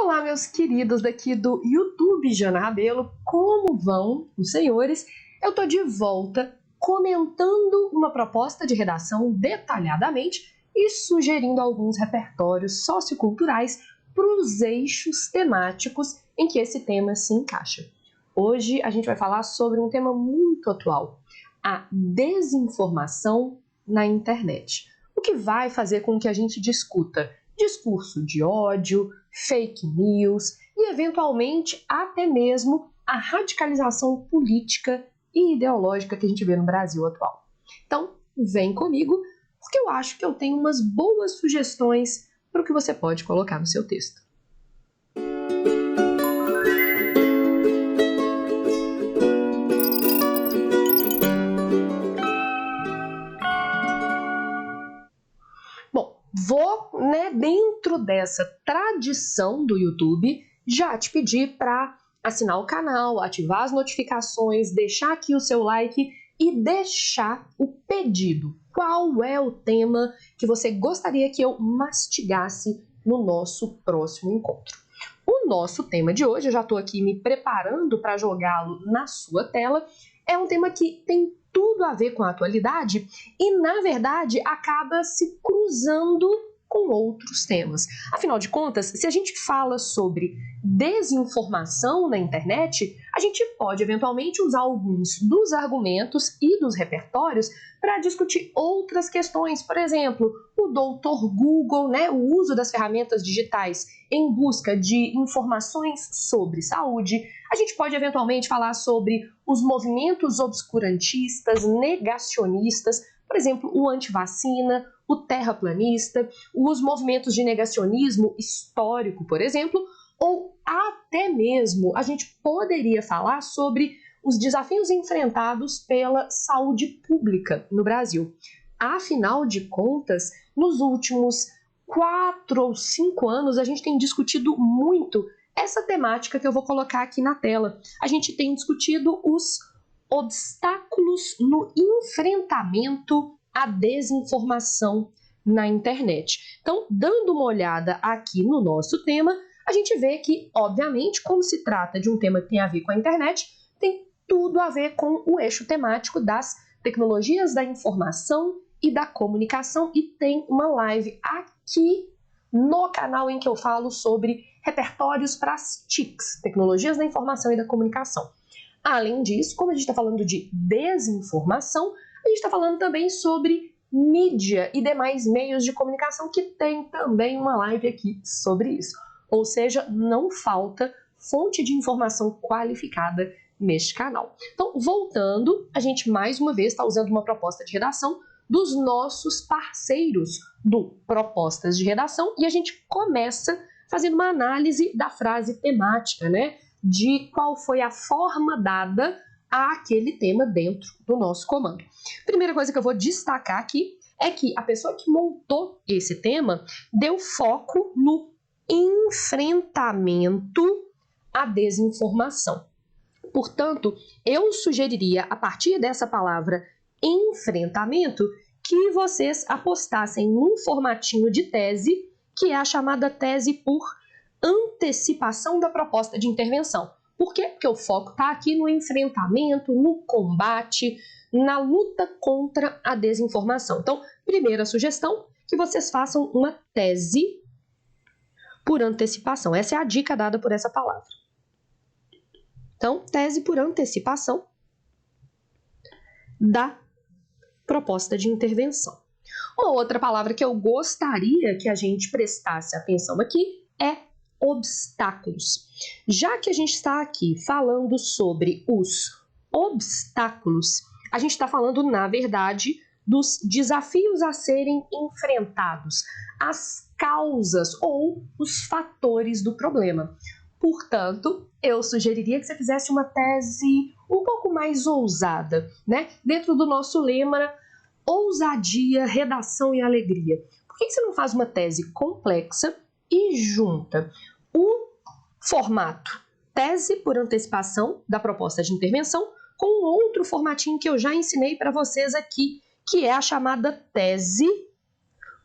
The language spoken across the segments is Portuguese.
Olá, meus queridos daqui do YouTube Jana Rabelo, como vão os senhores? Eu tô de volta comentando uma proposta de redação detalhadamente e sugerindo alguns repertórios socioculturais para os eixos temáticos em que esse tema se encaixa. Hoje a gente vai falar sobre um tema muito atual, a desinformação na internet. O que vai fazer com que a gente discuta discurso de ódio, fake news e, eventualmente, até mesmo a radicalização política e ideológica que a gente vê no Brasil atual. Então, vem comigo, porque eu acho que eu tenho umas boas sugestões para o que você pode colocar no seu texto. Vou, dentro dessa tradição do YouTube, já te pedir para assinar o canal, ativar as notificações, deixar aqui o seu like e deixar o pedido. Qual é o tema que você gostaria que eu mastigasse no nosso próximo encontro? O nosso tema de hoje, eu já estou aqui me preparando para jogá-lo na sua tela, é um tema que tem tudo a ver com a atualidade e, na verdade, acaba se cruzando com outros temas. Afinal de contas, se a gente fala sobre desinformação na internet, a gente pode eventualmente usar alguns dos argumentos e dos repertórios para discutir outras questões. Por exemplo, o doutor Google, o uso das ferramentas digitais em busca de informações sobre saúde. A gente pode eventualmente falar sobre os movimentos obscurantistas, negacionistas, por exemplo, o antivacina, o terraplanista, os movimentos de negacionismo histórico, por exemplo, ou até mesmo a gente poderia falar sobre os desafios enfrentados pela saúde pública no Brasil. Afinal de contas, nos últimos 4 ou 5 anos, a gente tem discutido muito essa temática que eu vou colocar aqui na tela. A gente tem discutido os obstáculos no enfrentamento à desinformação na internet. Então, dando uma olhada aqui no nosso tema, a gente vê que, obviamente, como se trata de um tema que tem a ver com a internet, tem tudo a ver com o eixo temático das tecnologias da informação e da comunicação, e tem uma live aqui no canal em que eu falo sobre repertórios para as TICs, tecnologias da informação e da comunicação. Além disso, como a gente está falando de desinformação, a gente está falando também sobre mídia e demais meios de comunicação, que tem também uma live aqui sobre isso. Ou seja, não falta fonte de informação qualificada neste canal. Então, voltando, a gente mais uma vez está usando uma proposta de redação dos nossos parceiros do Propostas de Redação, e a gente começa fazendo uma análise da frase temática, de qual foi a forma dada àquele tema dentro do nosso comando. Primeira coisa que eu vou destacar aqui é que a pessoa que montou esse tema deu foco no enfrentamento à desinformação. Portanto, eu sugeriria, a partir dessa palavra enfrentamento, que vocês apostassem num formatinho de tese, que é a chamada tese por antecipação da proposta de intervenção. Por quê? Porque o foco está aqui no enfrentamento, no combate, na luta contra a desinformação. Então, primeira sugestão, que vocês façam uma tese por antecipação. Essa é a dica dada por essa palavra. Então, tese por antecipação da proposta de intervenção. Uma outra palavra que eu gostaria que a gente prestasse atenção aqui é obstáculos. Já que a gente está aqui falando sobre os obstáculos, a gente está falando, na verdade, dos desafios a serem enfrentados, as causas ou os fatores do problema. Portanto, eu sugeriria que você fizesse uma tese um pouco mais ousada, dentro do nosso lema ousadia, redação e alegria. Por que você não faz uma tese complexa e junta o formato tese por antecipação da proposta de intervenção com outro formatinho que eu já ensinei para vocês aqui, que é a chamada tese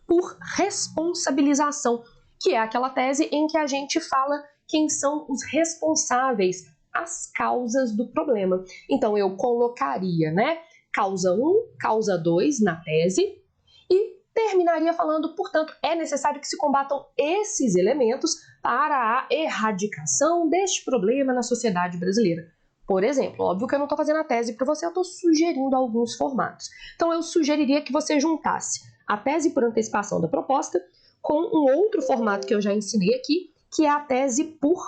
por responsabilização, que é aquela tese em que a gente fala quem são os responsáveis, as causas do problema. Então, eu colocaria, né, causa 1, causa 2 na tese e terminaria falando, portanto, é necessário que se combatam esses elementos para a erradicação deste problema na sociedade brasileira. Por exemplo, óbvio que eu não estou fazendo a tese para você, eu estou sugerindo alguns formatos. Então, eu sugeriria que você juntasse a tese por antecipação da proposta com um outro formato que eu já ensinei aqui, que é a tese por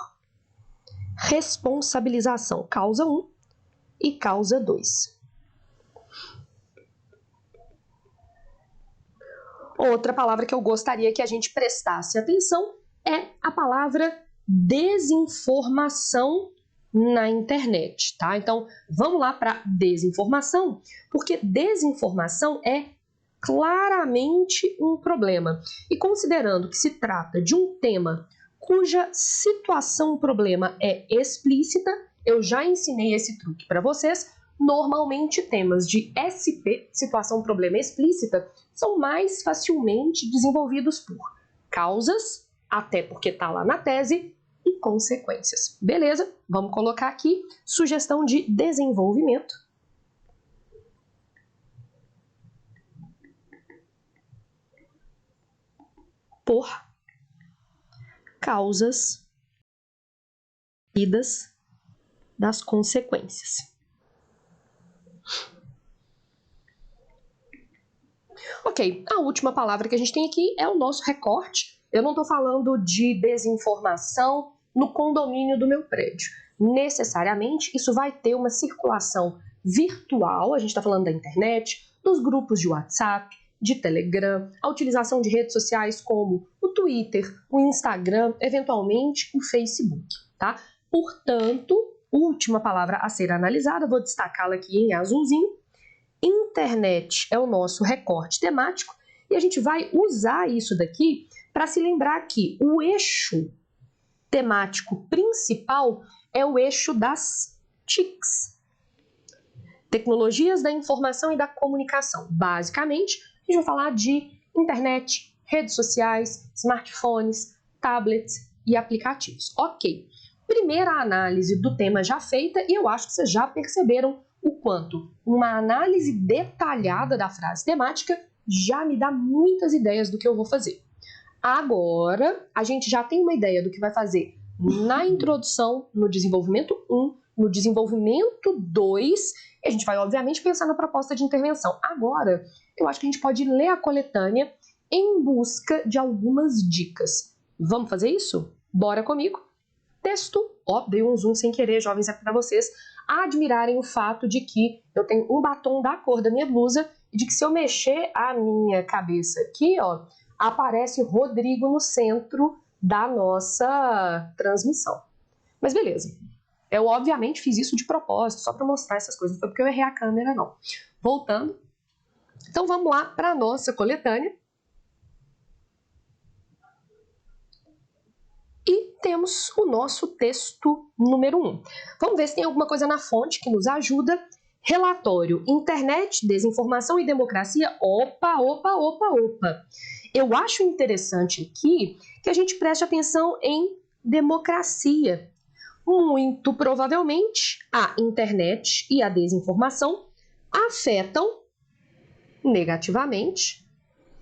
responsabilização, causa 1 e causa 2. Outra palavra que eu gostaria que a gente prestasse atenção é a palavra desinformação na internet, tá? Então, vamos lá para desinformação, porque desinformação é claramente um problema. E considerando que se trata de um tema cuja situação problema é explícita, eu já ensinei esse truque para vocês. Normalmente, temas de SP, situação problema explícita, são mais facilmente desenvolvidos por causas, até porque está lá na tese, e consequências. Beleza? Vamos colocar aqui sugestão de desenvolvimento. Por causas seguidas das consequências. Ok, a última palavra que a gente tem aqui é o nosso recorte. Eu não estou falando de desinformação no condomínio do meu prédio. Necessariamente, isso vai ter uma circulação virtual, a gente está falando da internet, dos grupos de WhatsApp, de Telegram, a utilização de redes sociais como o Twitter, o Instagram, eventualmente o Facebook, tá? Portanto, última palavra a ser analisada, vou destacá-la aqui em azulzinho. Internet é o nosso recorte temático e a gente vai usar isso daqui para se lembrar que o eixo temático principal é o eixo das TICs. Tecnologias da informação e da comunicação. Basicamente, a gente vai falar de internet, redes sociais, smartphones, tablets e aplicativos. Ok, primeira análise do tema já feita e eu acho que vocês já perceberam o quanto uma análise detalhada da frase temática já me dá muitas ideias do que eu vou fazer. Agora, a gente já tem uma ideia do que vai fazer na introdução, no desenvolvimento 1, no desenvolvimento 2, e a gente vai, obviamente, pensar na proposta de intervenção. Agora, eu acho que a gente pode ler a coletânea em busca de algumas dicas. Vamos fazer isso? Bora comigo! Texto, ó, dei um zoom sem querer, jovens, é para vocês admirarem o fato de que eu tenho um batom da cor da minha blusa e de que se eu mexer a minha cabeça aqui, ó, aparece Rodrigo no centro da nossa transmissão. Mas beleza. Eu, obviamente, fiz isso de propósito, só para mostrar essas coisas. Não foi porque eu errei a câmera, não. Voltando. Então, vamos lá para a nossa coletânea. E temos o nosso texto número 1. Vamos ver se tem alguma coisa na fonte que nos ajuda. Relatório Internet, Desinformação e Democracia. Opa. Eu acho interessante aqui que a gente preste atenção em democracia. Muito provavelmente, a internet e a desinformação afetam negativamente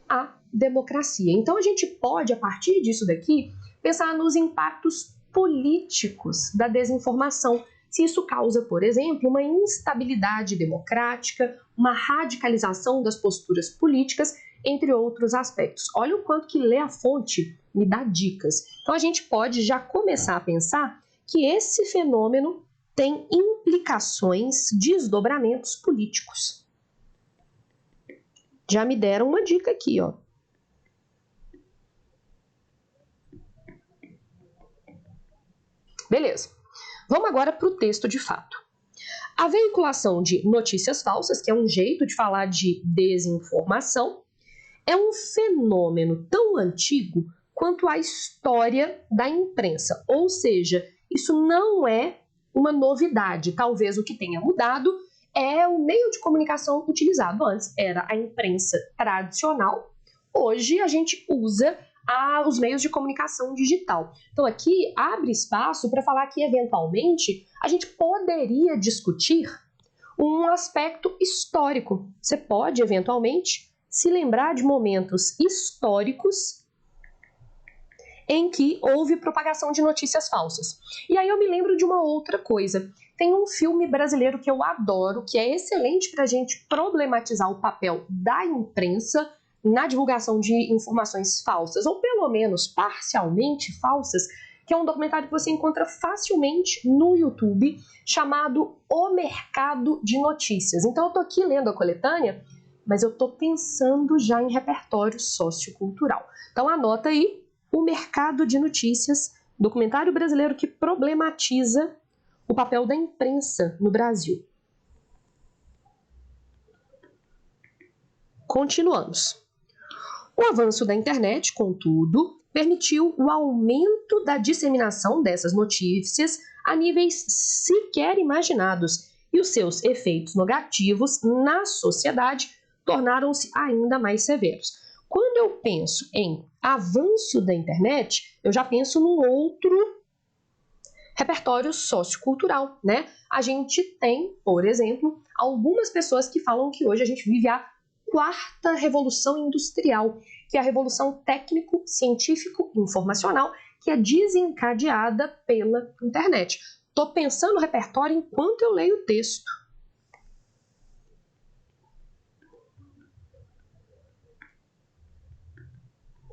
a democracia. Então, a gente pode, a partir disso daqui, pensar nos impactos políticos da desinformação. Se isso causa, por exemplo, uma instabilidade democrática, uma radicalização das posturas políticas, entre outros aspectos. Olha o quanto que ler a fonte me dá dicas. Então, a gente pode já começar a pensar que esse fenômeno tem implicações, desdobramentos políticos. Já me deram uma dica aqui, ó. Beleza. Vamos agora para o texto de fato. A veiculação de notícias falsas, que é um jeito de falar de desinformação, é um fenômeno tão antigo quanto a história da imprensa. Ou seja, isso não é uma novidade. Talvez o que tenha mudado é o meio de comunicação utilizado. Antes era a imprensa tradicional. Hoje a gente usa aos meios de comunicação digital. Então aqui abre espaço para falar que eventualmente a gente poderia discutir um aspecto histórico. Você pode eventualmente se lembrar de momentos históricos em que houve propagação de notícias falsas. E aí eu me lembro de uma outra coisa. Tem um filme brasileiro que eu adoro, que é excelente para a gente problematizar o papel da imprensa na divulgação de informações falsas, ou pelo menos parcialmente falsas, que é um documentário que você encontra facilmente no YouTube, chamado O Mercado de Notícias. Então eu estou aqui lendo a coletânea, mas eu estou pensando já em repertório sociocultural. Então anota aí, O Mercado de Notícias, documentário brasileiro que problematiza o papel da imprensa no Brasil. Continuamos. O avanço da internet, contudo, permitiu o aumento da disseminação dessas notícias a níveis sequer imaginados, e os seus efeitos negativos na sociedade tornaram-se ainda mais severos. Quando eu penso em avanço da internet, eu já penso num outro repertório sociocultural, né? A gente tem, por exemplo, algumas pessoas que falam que hoje a gente vive a quarta revolução industrial, que é a revolução técnico-científico-informacional, que é desencadeada pela internet. Estou pensando no repertório enquanto eu leio o texto.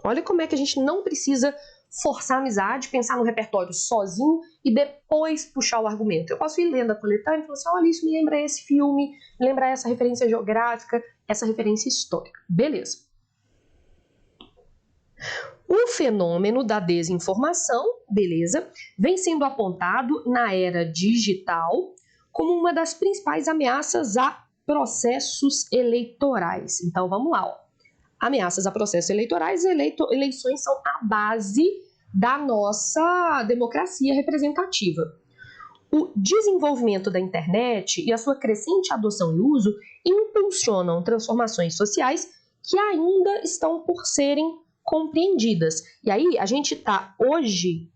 Olha como é que a gente não precisa forçar a amizade, pensar no repertório sozinho e depois puxar o argumento. Eu posso ir lendo a coletânea e falar assim, olha, isso me lembra esse filme, me lembra essa referência geográfica, essa referência histórica. Beleza. O fenômeno da desinformação, beleza, vem sendo apontado na era digital como uma das principais ameaças a processos eleitorais. Então vamos lá, ó. Ameaças a processos eleitorais, eleições são a base da nossa democracia representativa. O desenvolvimento da internet e a sua crescente adoção e uso impulsionam transformações sociais que ainda estão por serem compreendidas. E aí a gente está hoje,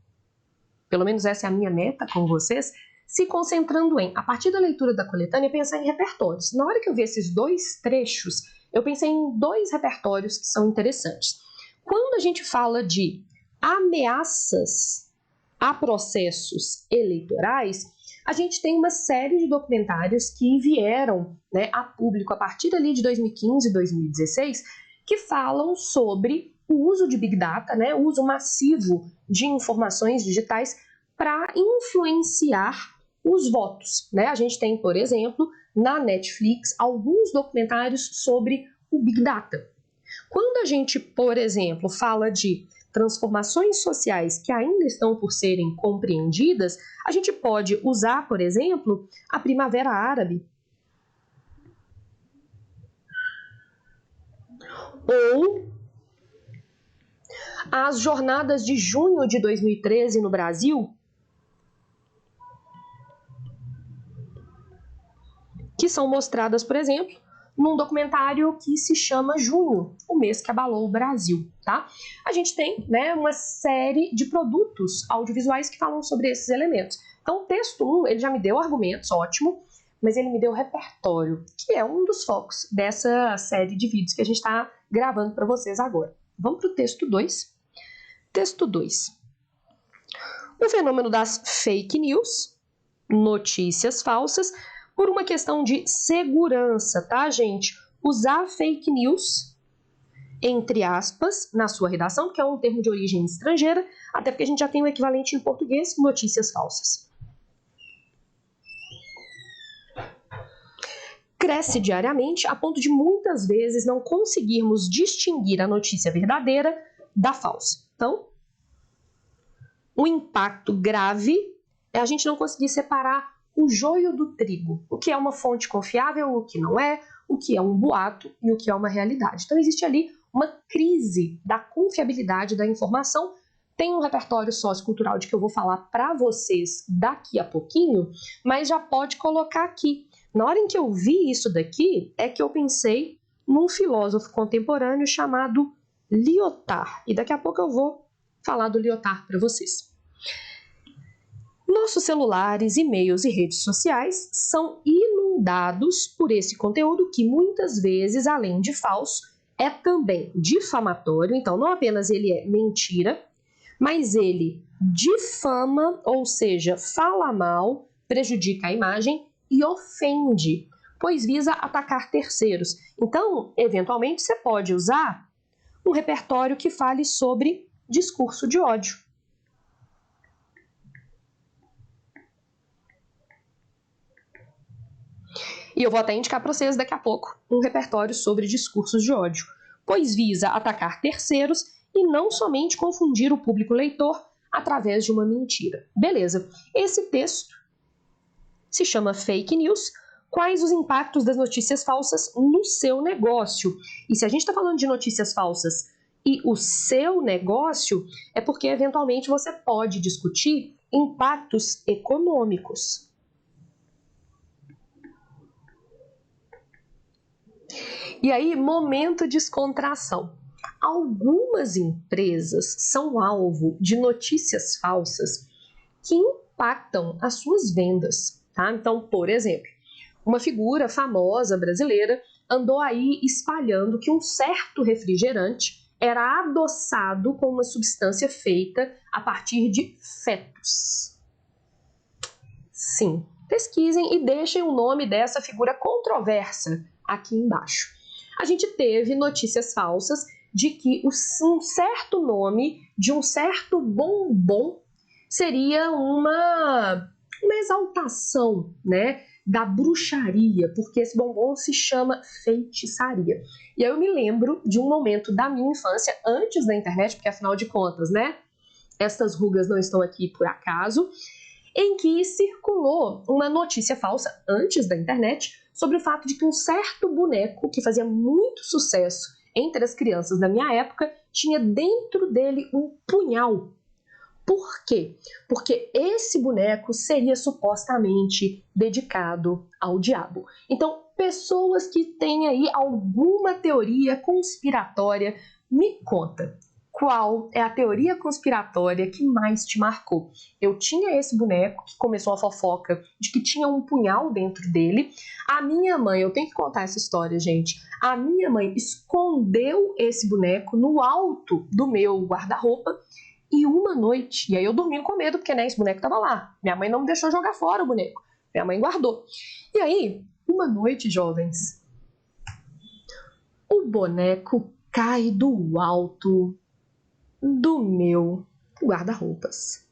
pelo menos essa é a minha meta com vocês, se concentrando em, a partir da leitura da coletânea, pensar em repertórios. Na hora que eu vi esses dois trechos, eu pensei em dois repertórios que são interessantes. Quando a gente fala de ameaças a processos eleitorais, a gente tem uma série de documentários que vieram, né, a público a partir ali de 2015 e 2016, que falam sobre o uso de Big Data, né, o uso massivo de informações digitais para influenciar os votos, né? A gente tem, por exemplo, na Netflix, alguns documentários sobre o Big Data. Quando a gente, por exemplo, fala de transformações sociais que ainda estão por serem compreendidas, a gente pode usar, por exemplo, a Primavera Árabe. Ou as jornadas de junho de 2013 no Brasil, que são mostradas, por exemplo, num documentário que se chama Junho, o mês que abalou o Brasil, tá? A gente tem, né, uma série de produtos audiovisuais que falam sobre esses elementos. Então, o texto 1, ele já me deu argumentos, ótimo, mas ele me deu repertório, que é um dos focos dessa série de vídeos que a gente está gravando para vocês agora. Vamos para o texto 2. Texto 2. O fenômeno das fake news, notícias falsas, por uma questão de segurança, tá, gente? Usar fake news, entre aspas, na sua redação, que é um termo de origem estrangeira, até porque a gente já tem o equivalente em português, notícias falsas. Cresce diariamente a ponto de muitas vezes não conseguirmos distinguir a notícia verdadeira da falsa. Então, o impacto grave é a gente não conseguir separar o joio do trigo, o que é uma fonte confiável, o que não é, o que é um boato e o que é uma realidade. Então existe ali uma crise da confiabilidade da informação. Tem um repertório sociocultural de que eu vou falar para vocês daqui a pouquinho, mas já pode colocar aqui. Na hora em que eu vi isso daqui, é que eu pensei num filósofo contemporâneo chamado Lyotard. E daqui a pouco eu vou falar do Lyotard para vocês. Nossos celulares, e-mails e redes sociais são inundados por esse conteúdo que muitas vezes, além de falso, é também difamatório. Então, não apenas ele é mentira, mas ele difama, ou seja, fala mal, prejudica a imagem e ofende, pois visa atacar terceiros. Então, eventualmente, você pode usar um repertório que fale sobre discurso de ódio. E eu vou até indicar para vocês daqui a pouco um repertório sobre discursos de ódio, pois visa atacar terceiros e não somente confundir o público leitor através de uma mentira. Beleza, esse texto se chama Fake News. Quais os impactos das notícias falsas no seu negócio? E se a gente está falando de notícias falsas e o seu negócio, é porque eventualmente você pode discutir impactos econômicos. E aí, momento de descontração. Algumas empresas são alvo de notícias falsas que impactam as suas vendas, tá? Então, por exemplo, uma figura famosa brasileira andou aí espalhando que um certo refrigerante era adoçado com uma substância feita a partir de fetos. Sim, pesquisem e deixem o nome dessa figura controversa aqui embaixo. A gente teve notícias falsas de que um certo nome de um certo bombom seria uma exaltação, né, da bruxaria, porque esse bombom se chama feitiçaria. E aí eu me lembro de um momento da minha infância, antes da internet, porque afinal de contas, né, estas rugas não estão aqui por acaso, em que circulou uma notícia falsa antes da internet sobre o fato de que um certo boneco que fazia muito sucesso entre as crianças da minha época tinha dentro dele um punhal. Por quê? Porque esse boneco seria supostamente dedicado ao diabo. Então, pessoas que têm aí alguma teoria conspiratória, me conta. Qual é a teoria conspiratória que mais te marcou? Eu tinha esse boneco que começou a fofoca de que tinha um punhal dentro dele. A minha mãe, eu tenho que contar essa história, gente. A minha mãe escondeu esse boneco no alto do meu guarda-roupa e uma noite, e aí eu dormindo com medo, porque né, esse boneco estava lá. Minha mãe não me deixou jogar fora o boneco. Minha mãe guardou. E aí, uma noite, jovens, o boneco cai do alto do meu guarda-roupas.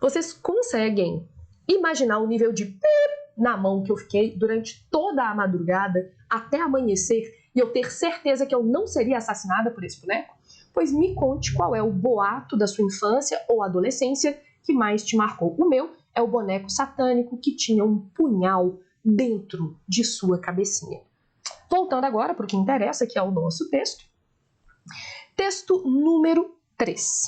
Vocês conseguem imaginar o nível de pip na mão que eu fiquei durante toda a madrugada até amanhecer e eu ter certeza que eu não seria assassinada por esse boneco? Pois me conte qual é o boato da sua infância ou adolescência que mais te marcou. O meu é o boneco satânico que tinha um punhal dentro de sua cabecinha. Voltando agora para o que interessa, que é o nosso texto. Texto número 3.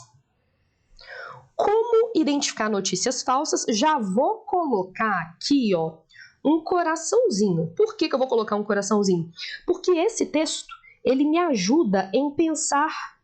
Como identificar notícias falsas? Já vou colocar aqui, ó, um coraçãozinho. Por que eu vou colocar um coraçãozinho? Porque esse texto, ele me ajuda em pensar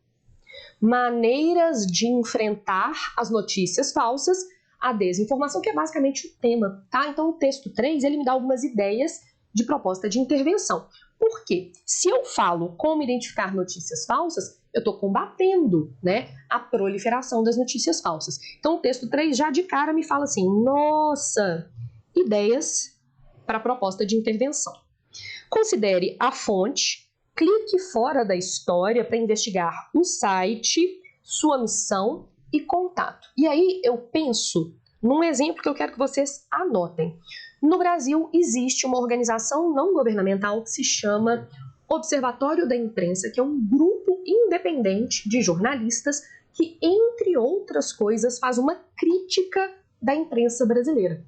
maneiras de enfrentar as notícias falsas, a desinformação, que é basicamente o tema, tá? Então, o texto 3, ele me dá algumas ideias de proposta de intervenção. Por quê? Se eu falo como identificar notícias falsas, eu estou combatendo, né, a proliferação das notícias falsas. Então, o texto 3 já de cara me fala assim, nossa, ideias para proposta de intervenção. Considere a fonte, clique fora da história para investigar o site, sua missão e contato. E aí eu penso num exemplo que eu quero que vocês anotem. No Brasil existe uma organização não governamental que se chama Observatório da Imprensa, que é um grupo independente de jornalistas que, entre outras coisas, faz uma crítica da imprensa brasileira.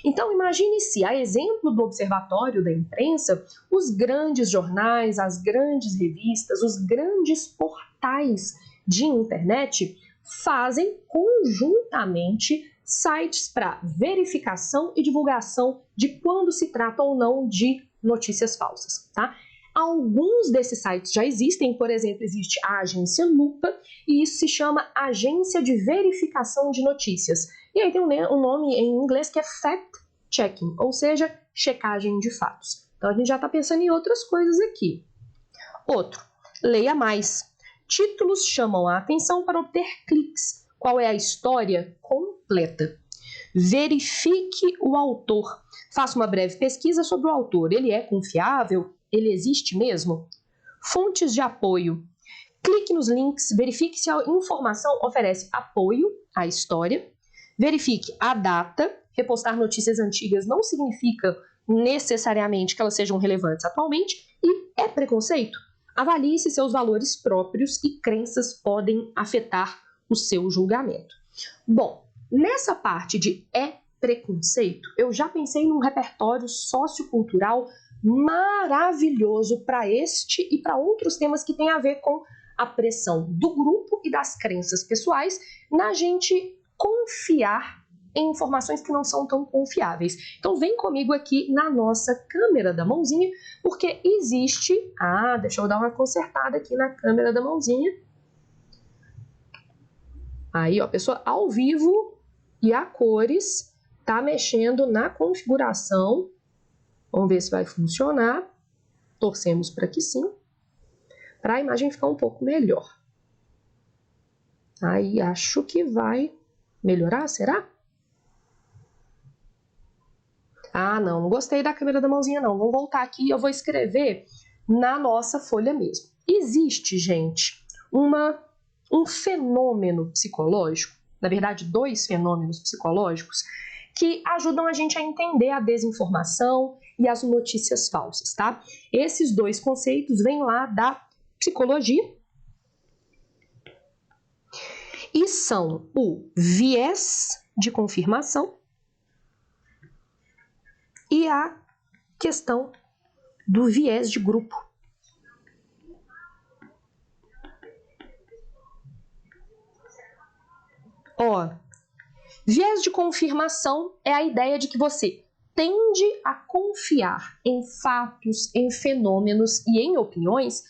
Então, imagine se, a exemplo do Observatório da Imprensa, os grandes jornais, as grandes revistas, os grandes portais de internet fazem conjuntamente sites para verificação e divulgação de quando se trata ou não de notícias falsas, tá? Alguns desses sites já existem, por exemplo, existe a agência Lupa, e isso se chama Agência de Verificação de Notícias. E aí tem um nome em inglês que é fact-checking, ou seja, checagem de fatos. Então a gente já está pensando em outras coisas aqui. Outro, leia mais. Títulos chamam a atenção para obter cliques. Qual é a história completa? Verifique o autor. Faça uma breve pesquisa sobre o autor. Ele é confiável? Ele existe mesmo? Fontes de apoio. Clique nos links, verifique se a informação oferece apoio à história. Verifique a data. Repostar notícias antigas não significa necessariamente que elas sejam relevantes atualmente. E é preconceito? Avalie se seus valores próprios e crenças podem afetar o seu julgamento. Bom, nessa parte de preconceito, eu já pensei num repertório sociocultural maravilhoso para este e para outros temas que têm a ver com a pressão do grupo e das crenças pessoais na gente confiar em informações que não são tão confiáveis. Então vem comigo aqui na nossa câmera da mãozinha, porque existe... deixa eu dar uma consertada aqui na câmera da mãozinha. Aí, ó, a pessoa ao vivo e a cores tá mexendo na configuração. Vamos ver se vai funcionar. Torcemos para que sim, para a imagem ficar um pouco melhor. Aí acho que vai melhorar, será? Não gostei da câmera da mãozinha não. Vamos voltar aqui e eu vou escrever na nossa folha mesmo. Existe, gente, um fenômeno psicológico, na verdade, 2 fenômenos psicológicos, que ajudam a gente a entender a desinformação e as notícias falsas, tá? Esses 2 conceitos vêm lá da psicologia e são o viés de confirmação e a questão do viés de grupo. Viés de confirmação é a ideia de que você tende a confiar em fatos, em fenômenos e em opiniões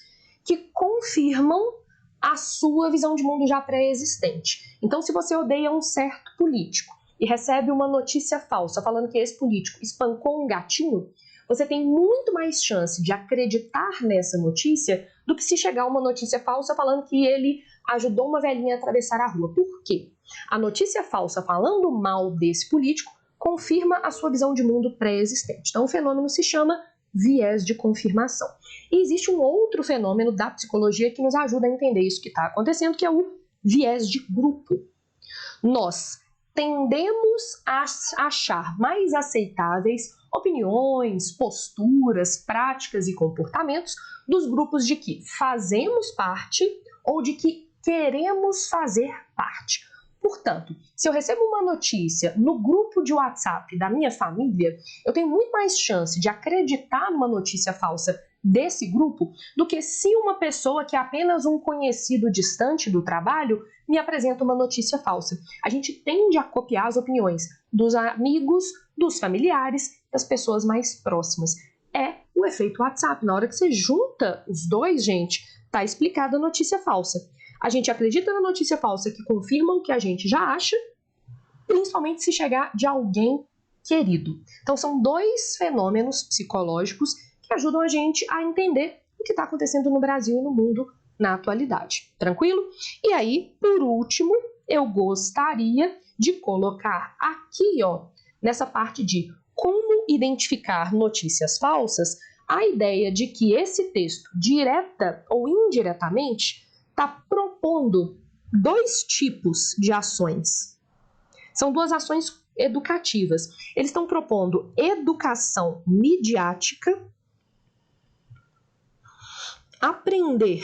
que confirmam a sua visão de mundo já pré-existente. Então, se você odeia um certo político e recebe uma notícia falsa falando que esse político espancou um gatinho, você tem muito mais chance de acreditar nessa notícia do que se chegar uma notícia falsa falando que ele ajudou uma velhinha a atravessar a rua. Por quê? A notícia falsa falando mal desse político confirma a sua visão de mundo pré-existente. Então, o fenômeno se chama viés de confirmação. E existe um outro fenômeno da psicologia que nos ajuda a entender isso que está acontecendo, que é o viés de grupo. Nós tendemos a achar mais aceitáveis opiniões, posturas, práticas e comportamentos dos grupos de que fazemos parte ou de que queremos fazer parte. Portanto, se eu recebo uma notícia no grupo de WhatsApp da minha família, eu tenho muito mais chance de acreditar numa notícia falsa desse grupo do que se uma pessoa que é apenas um conhecido distante do trabalho me apresenta uma notícia falsa. A gente tende a copiar as opiniões dos amigos, dos familiares, das pessoas mais próximas. É o efeito WhatsApp. Na hora que você junta os dois, gente, tá explicada a notícia falsa. A gente acredita na notícia falsa que confirma o que a gente já acha, principalmente se chegar de alguém querido. Então, são 2 fenômenos psicológicos que ajudam a gente a entender o que está acontecendo no Brasil e no mundo na atualidade. Tranquilo? E aí, por último, eu gostaria de colocar aqui, nessa parte de como identificar notícias falsas, a ideia de que esse texto, direta ou indiretamente, está propondo 2 tipos de ações. São 2 ações educativas. Eles estão propondo educação midiática, aprender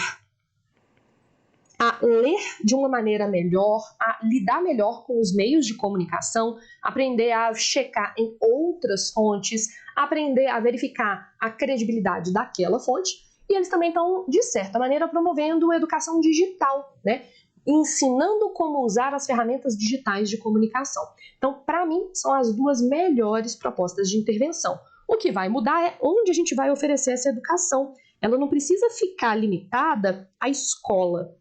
a ler de uma maneira melhor, a lidar melhor com os meios de comunicação, aprender a checar em outras fontes, aprender a verificar a credibilidade daquela fonte. E eles também estão, de certa maneira, promovendo a educação digital, né? Ensinando como usar as ferramentas digitais de comunicação. Então, para mim, são as 2 melhores propostas de intervenção. O que vai mudar é onde a gente vai oferecer essa educação. Ela não precisa ficar limitada à escola.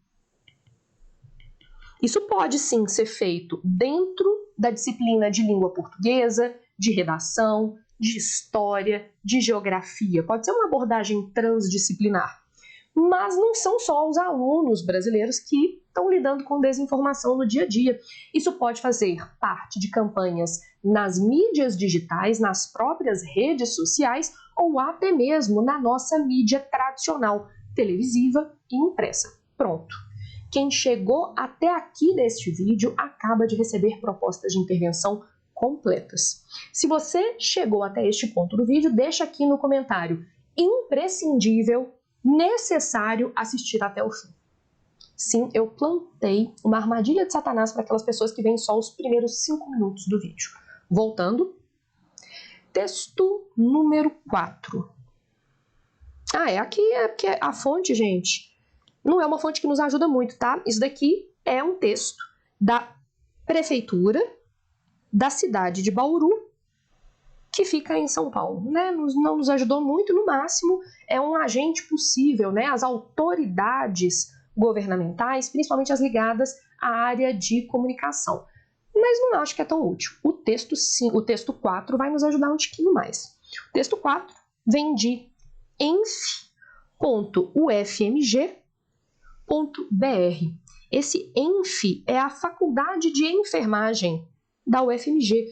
Isso pode sim ser feito dentro da disciplina de língua portuguesa, de redação, de história, de geografia. Pode ser uma abordagem transdisciplinar. Mas não são só os alunos brasileiros que estão lidando com desinformação no dia a dia. Isso pode fazer parte de campanhas nas mídias digitais, nas próprias redes sociais ou até mesmo na nossa mídia tradicional, televisiva e impressa. Pronto. Quem chegou até aqui neste vídeo acaba de receber propostas de intervenção completas. Se você chegou até este ponto do vídeo, deixa aqui no comentário: imprescindível, necessário assistir até o fim. Sim, eu plantei uma armadilha de Satanás para aquelas pessoas que veem só os primeiros 5 minutos do vídeo. Voltando. Texto número 4. Aqui é porque a fonte, gente, não é uma fonte que nos ajuda muito, tá? Isso daqui é um texto da prefeitura da cidade de Bauru, que fica em São Paulo, né? Não nos ajudou muito, no máximo é um agente possível, né? As autoridades governamentais, principalmente as ligadas à área de comunicação. Mas não acho que é tão útil. O texto 4 vai nos ajudar um tiquinho mais. O texto 4 vem de enf.ufmg.br. Esse ENF é a Faculdade de Enfermagem da UFMG.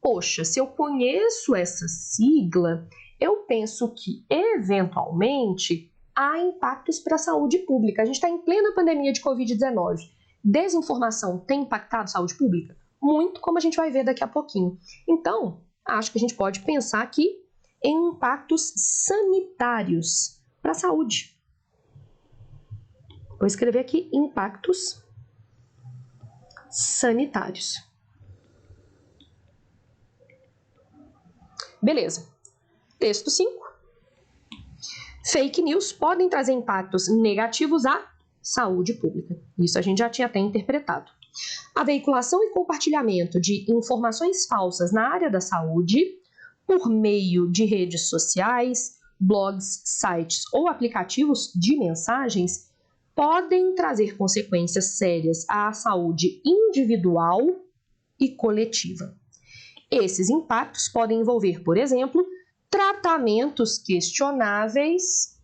Poxa, se eu conheço essa sigla, eu penso que, eventualmente, há impactos para a saúde pública. A gente está em plena pandemia de Covid-19. Desinformação tem impactado a saúde pública? Muito, como a gente vai ver daqui a pouquinho. Então, acho que a gente pode pensar aqui em impactos sanitários para a saúde. Vou escrever aqui impactos sanitários. Beleza. Texto 5. Fake news podem trazer impactos negativos à saúde pública. Isso a gente já tinha até interpretado. A veiculação e compartilhamento de informações falsas na área da saúde, por meio de redes sociais, blogs, sites ou aplicativos de mensagens, podem trazer consequências sérias à saúde individual e coletiva. Esses impactos podem envolver, por exemplo, tratamentos questionáveis.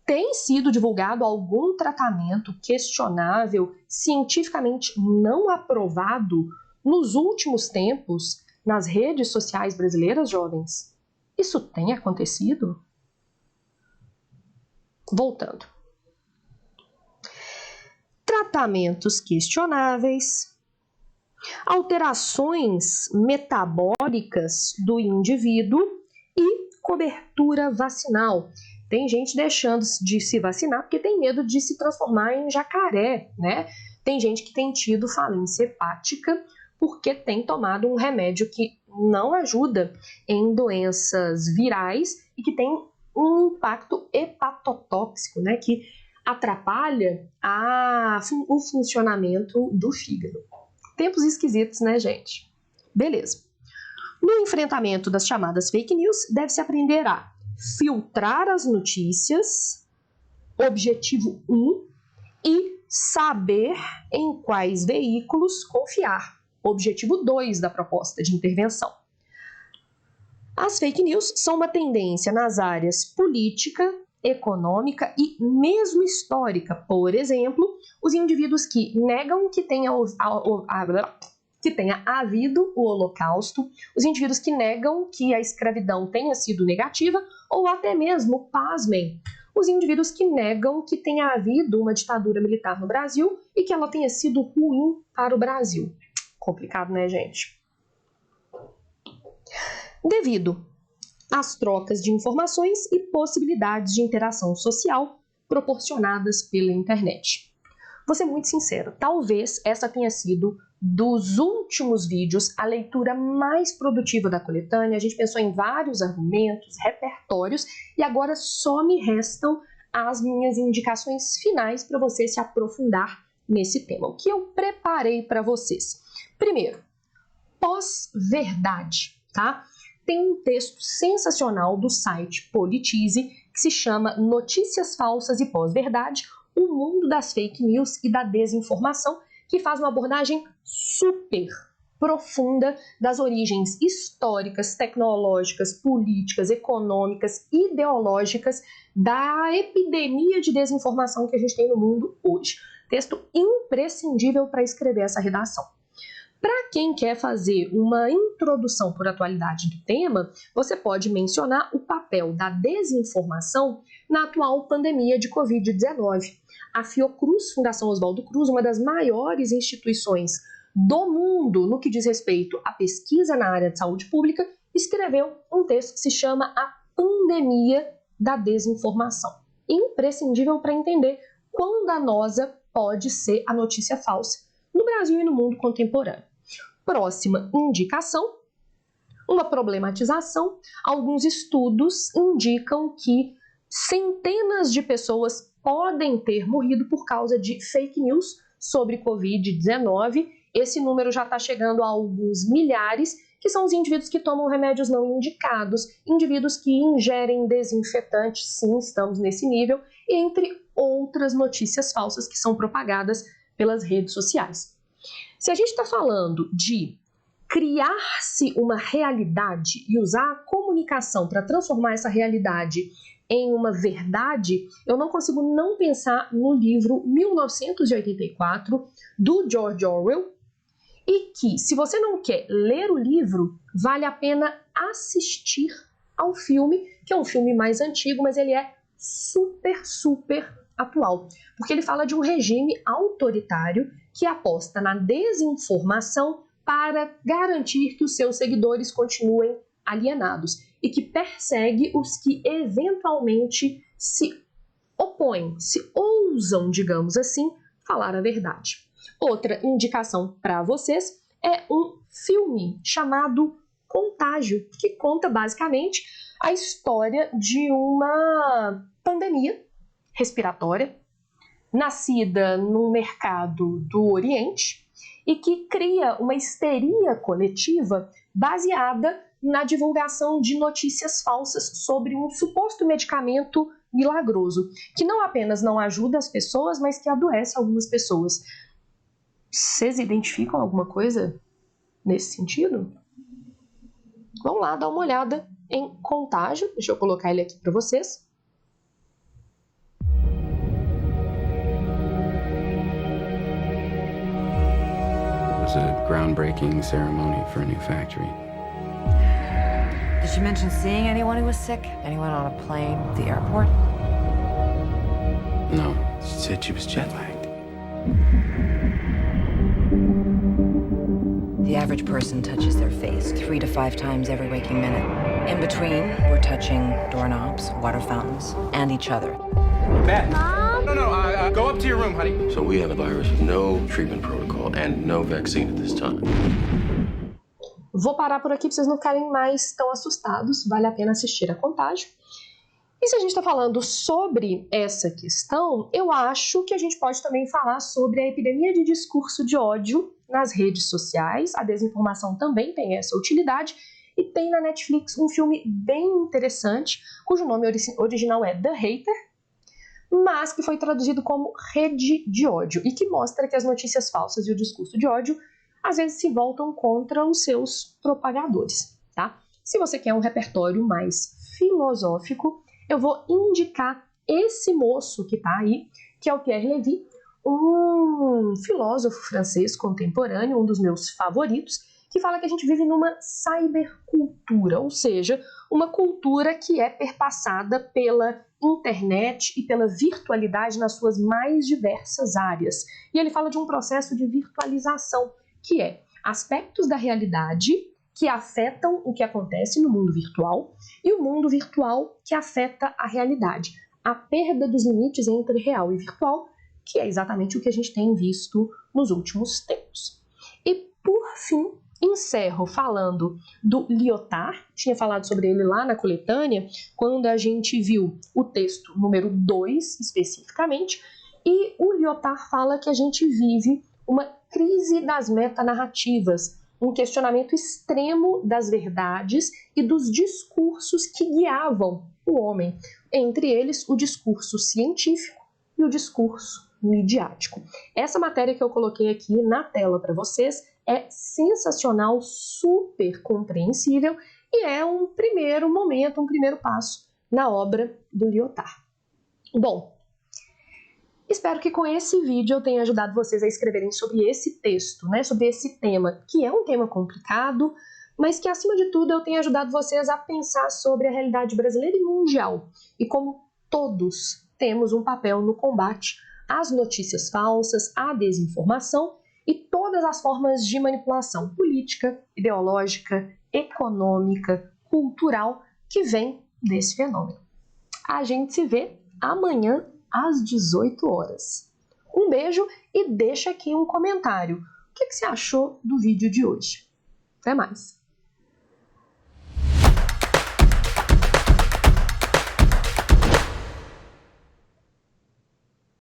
Tem sido divulgado algum tratamento questionável, cientificamente não aprovado, nos últimos tempos nas redes sociais brasileiras, jovens? Isso tem acontecido? Voltando. Tratamentos questionáveis, alterações metabólicas do indivíduo e cobertura vacinal. Tem gente deixando de se vacinar porque tem medo de se transformar em jacaré, né? Tem gente que tem tido falência hepática porque tem tomado um remédio que não ajuda em doenças virais e que tem um impacto hepatotóxico, né? Que atrapalha o funcionamento do fígado. Tempos esquisitos, né, gente? Beleza. No enfrentamento das chamadas fake news, deve-se aprender a filtrar as notícias, objetivo 1, e saber em quais veículos confiar, objetivo 2 da proposta de intervenção. As fake news são uma tendência nas áreas política, econômica e mesmo histórica. Por exemplo, os indivíduos que negam que tenha havido o Holocausto, os indivíduos que negam que a escravidão tenha sido negativa, ou até mesmo, pasmem, os indivíduos que negam que tenha havido uma ditadura militar no Brasil e que ela tenha sido ruim para o Brasil. Complicado, né, gente? Devido às trocas de informações e possibilidades de interação social proporcionadas pela internet. Vou ser muito sincero, talvez essa tenha sido, dos últimos vídeos, a leitura mais produtiva da coletânea. A gente pensou em vários argumentos, repertórios, e agora só me restam as minhas indicações finais para você se aprofundar nesse tema. O que eu preparei para vocês? Primeiro, pós-verdade, tá? Tem um texto sensacional do site Politize que se chama Notícias Falsas e Pós-Verdade, o mundo das fake news e da desinformação, que faz uma abordagem super profunda das origens históricas, tecnológicas, políticas, econômicas, ideológicas da epidemia de desinformação que a gente tem no mundo hoje. Texto imprescindível para escrever essa redação. Para quem quer fazer uma introdução por atualidade do tema, você pode mencionar o papel da desinformação na atual pandemia de Covid-19. A Fiocruz, Fundação Oswaldo Cruz, uma das maiores instituições do mundo no que diz respeito à pesquisa na área de saúde pública, escreveu um texto que se chama A Pandemia da Desinformação. Imprescindível para entender quão danosa pode ser a notícia falsa no Brasil e no mundo contemporâneo. Próxima indicação, uma problematização. Alguns estudos indicam que centenas de pessoas podem ter morrido por causa de fake news sobre Covid-19. Esse número já está chegando a alguns milhares, que são os indivíduos que tomam remédios não indicados, indivíduos que ingerem desinfetantes, sim, estamos nesse nível, entre outras notícias falsas que são propagadas pelas redes sociais. Se a gente está falando de criar-se uma realidade e usar a comunicação para transformar essa realidade em uma verdade, eu não consigo não pensar no livro 1984, do George Orwell, e que, se você não quer ler o livro, vale a pena assistir ao filme, que é um filme mais antigo, mas ele é super atual, porque ele fala de um regime autoritário que aposta na desinformação para garantir que os seus seguidores continuem alienados e que persegue os que eventualmente se opõem, se ousam, digamos assim, falar a verdade. Outra indicação para vocês é um filme chamado Contágio, que conta basicamente a história de uma pandemia respiratória nascida no mercado do Oriente e que cria uma histeria coletiva baseada na divulgação de notícias falsas sobre um suposto medicamento milagroso, que não apenas não ajuda as pessoas, mas que adoece algumas pessoas. Vocês identificam alguma coisa nesse sentido? Vamos lá dar uma olhada em Contágio. Deixa eu colocar ele aqui para vocês. It was a groundbreaking ceremony for a new factory. Did she mention seeing anyone who was sick? Anyone on a plane, the airport? No, she said she was jet lagged. The average person touches their face 3 to 5 times every waking minute. In between, we're touching doorknobs, water fountains, and each other. Matt. Mom? No, go up to your room, honey. So we have a virus with no treatment protocol and no vaccine at this time. Vou parar por aqui para vocês não ficarem mais tão assustados. Vale a pena assistir a Contágio. E se a gente está falando sobre essa questão, eu acho que a gente pode também falar sobre a epidemia de discurso de ódio nas redes sociais. A desinformação também tem essa utilidade. E tem na Netflix um filme bem interessante, cujo nome original é The Hater, mas que foi traduzido como Rede de Ódio, e que mostra que as notícias falsas e o discurso de ódio às vezes se voltam contra os seus propagadores, tá? Se você quer um repertório mais filosófico, eu vou indicar esse moço que tá aí, que é o Pierre Lévy, um filósofo francês contemporâneo, um dos meus favoritos, que fala que a gente vive numa cybercultura, ou seja, uma cultura que é perpassada pela internet e pela virtualidade nas suas mais diversas áreas. E ele fala de um processo de virtualização, que é aspectos da realidade que afetam o que acontece no mundo virtual e o mundo virtual que afeta a realidade. A perda dos limites entre real e virtual, que é exatamente o que a gente tem visto nos últimos tempos. E, por fim, encerro falando do Lyotard. Tinha falado sobre ele lá na coletânea, quando a gente viu o texto número 2, especificamente, e o Lyotard fala que a gente vive uma crise das metanarrativas, um questionamento extremo das verdades e dos discursos que guiavam o homem. entre eles o discurso científico e o discurso midiático. Essa matéria que eu coloquei aqui na tela para vocês é sensacional, super compreensível e é um primeiro momento, um primeiro passo na obra do Lyotard. Bom, espero que com esse vídeo eu tenha ajudado vocês a escreverem sobre esse texto, né, sobre esse tema, que é um tema complicado, mas que, acima de tudo, eu tenha ajudado vocês a pensar sobre a realidade brasileira e mundial e como todos temos um papel no combate às notícias falsas, à desinformação e todas as formas de manipulação política, ideológica, econômica, cultural que vem desse fenômeno. A gente se vê amanhã às 18 horas. Um beijo e deixa aqui um comentário. O que você achou do vídeo de hoje? Até mais!